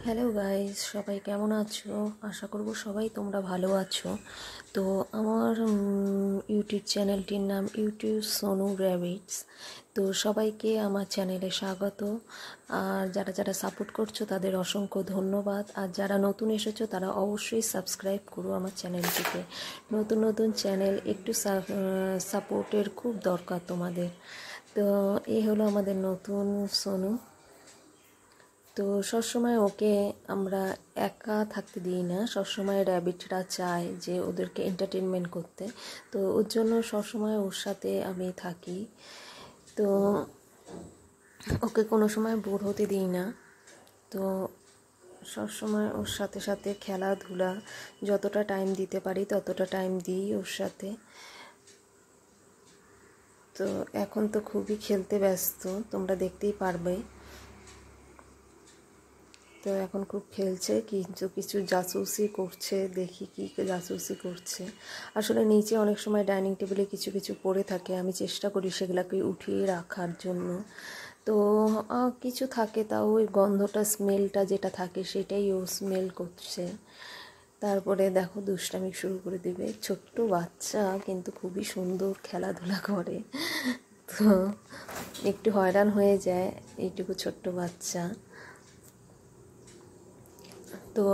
Hello guys, সবাই কেমন আছো? আশা করব সবাই তোমরা ভালো আছো। তো আমার ইউটিউব চ্যানেলটির নাম ইউটিউব সোনু র্যাবিটস। তো সবাইকে আমার চ্যানেলে স্বাগত। আর যারা যারা সাপোর্ট করছো তাদের অসংখ্য ধন্যবাদ। আর যারা নতুন এসেছো তারা অবশ্যই সাবস্ক্রাইব করো আমার চ্যানেলটিকে। নতুন নতুন চ্যানেল, একটু সাপোর্টের খুব দরকার তোমাদের। তো এই হলো আমাদের নতুন সোনু। তো সবসময় ওকে আমরা একা থাকতে দিই না, সবসময় র্যাবিটরা চায় যে ওদেরকে এন্টারটেনমেন্ট করতে। তো ওর জন্য সবসময় ওর সাথে আমি থাকি। তো ওকে কোনো সময় বোর হতে দিই না। তো সবসময় ওর সাথে সাথে খেলাধুলা যতটা টাইম দিতে পারি ততটা টাইম দিই ওর সাথে। তো এখন তো খুবই খেলতে ব্যস্ত, তোমরা দেখতেই পারবে। তো এখন খুব খেলছে, কিছু কিছু জাসুসি করছে, দেখি কি জাসুসি করছে। আসলে নিচে অনেক সময় ডাইনিং টেবিলে কিছু কিছু পড়ে থাকে, আমি চেষ্টা করি সেগুলোকে উঠিয়ে রাখার জন্য। তো কিছু থাকে, তাও ওই গন্ধটা, স্মেলটা যেটা থাকে সেটাই ও স্মেল করছে। তারপরে দেখো দুষ্টামি শুরু করে দিবে। ছোট্ট বাচ্চা কিন্তু খুবই সুন্দর খেলাধুলা করে। তো একটু হয়রান হয়ে যায় এইটুকু ছোট্ট বাচ্চা। তো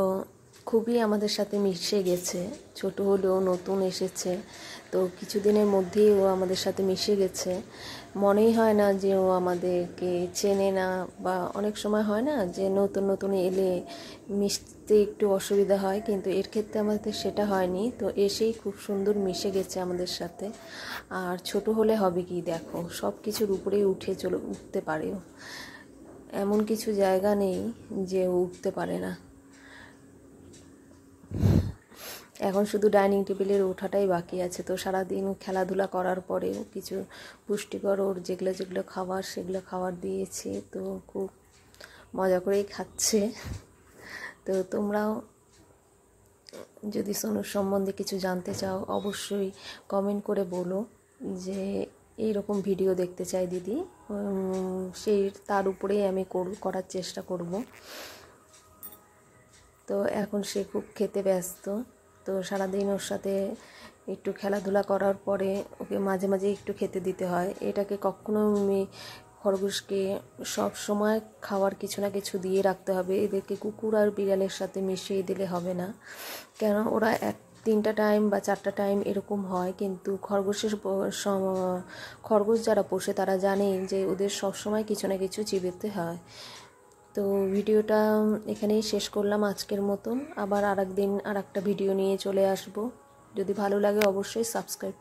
খুবই আমাদের সাথে মিশে গেছে, ছোট হলেও নতুন এসেছে। তো কিছুদিনের মধ্যেই ও আমাদের সাথে মিশে গেছে। মনেই হয় না যে ও আমাদেরকে চেনে না, বা অনেক সময় হয় না যে নতুন নতুন এলে মিশতে একটু অসুবিধা হয়, কিন্তু এর ক্ষেত্রে আমাদের সেটা হয়নি। তো এসেই খুব সুন্দর মিশে গেছে আমাদের সাথে। আর ছোট হলে হবে কি, দেখো সব কিছুর উপরেই উঠতে পারে। এমন কিছু জায়গা নেই যে ও উঠতে পারে না। এখন শুধু ডাইনিং টেবিলের ওঠাটাই বাকি আছে। তো সারাদিন খেলাধুলা করার পরেও কিছু পুষ্টিকর ওর যেগুলো যেগুলো খাবার সেগুলো খাবার দিয়েছি। তো খুব মজা করেই খাচ্ছে। তো তোমরাও যদি সোনুর সম্বন্ধে কিছু জানতে চাও অবশ্যই কমেন্ট করে বলো যে এইরকম ভিডিও দেখতে চাই দিদি। তার উপরেই আমি করার চেষ্টা করব। তো এখন সে খুব খেতে ব্যস্ত। তো সারাদিন ওর সাথে একটু খেলাধুলা করার পরে ওকে মাঝে মাঝে একটু খেতে দিতে হয়। এটাকে কখনো খরগোশকে সব সময় খাওয়ার কিছু না কিছু দিয়ে রাখতে হবে। এদেরকে কুকুর আর বিড়ালের সাথে মিশিয়ে দিলে হবে না, কেন ওরা 3টা টাইম বা 4টা টাইম এরকম হয়। কিন্তু খরগোশ যারা পোষে তারা জানে যে ওদের সবসময় কিছু না কিছু চিবাতে হয়। তো ভিডিওটা এখানেই শেষ করলাম আজকের মতন। আবার আরেকদিন আরেকটা ভিডিও নিয়ে চলে আসব। যদি ভালো লাগে অবশ্যই সাবস্ক্রাইব